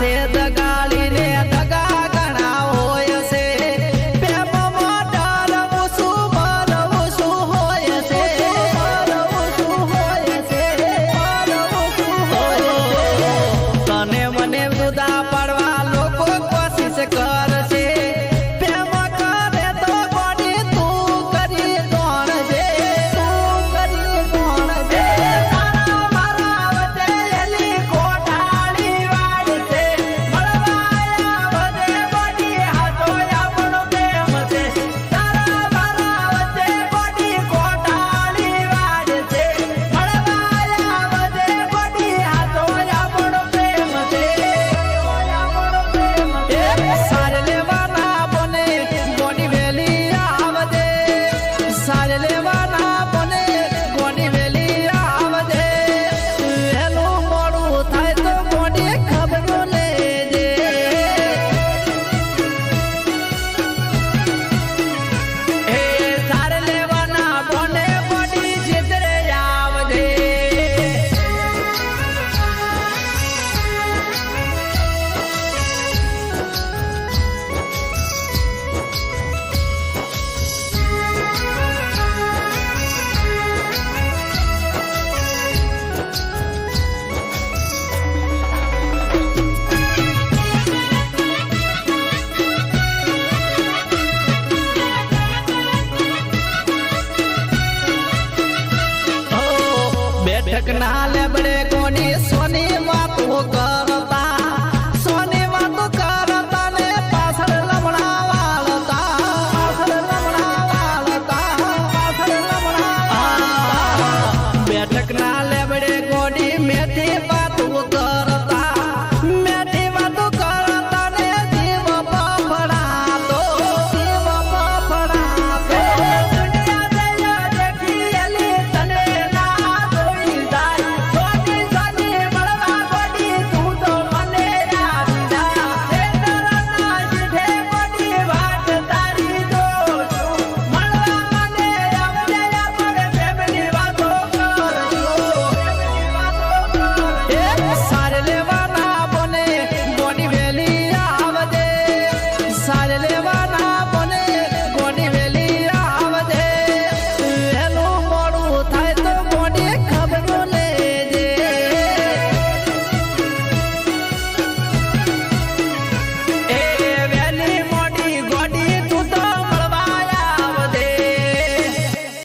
से दगाड़ी ने दगा गणा होय से प्रेम मोटर उसु बर उसु होय से उसु होय से उसु होय से तने मने जुदा पड़वा लोको कोशिश कर से प्रेम करे तो बड़ी तू करी कौन दे तू करी कौन दे तारा मारा वते एली कोठाली वाड़ से बड़वाया वते बड़ी हाथो आपनो प्रेम से तारा मारा वते बड़ी कोठाली वाड़ से बड़वाया वते बड़ी हाथो आपनो प्रेम से आपनो प्रेम से सारे लेवाना बने गोनी वेली आवदे सारे लेवाना बने गोनी वेली आवदे हेलो मोड़ू थाय तो गोनी खबरो ले दे हे सारे लेवाना बने बड़ी जितरे आवदे बैठक ना लेबड़े कोनी सोनी बातों करता सोनी बातों करता ने पासर लमड़ा वालता पासर लमड़ा वालता पासर लमड़ा वालता बैठक ना लेबड़े कोनी मेथी बातों कर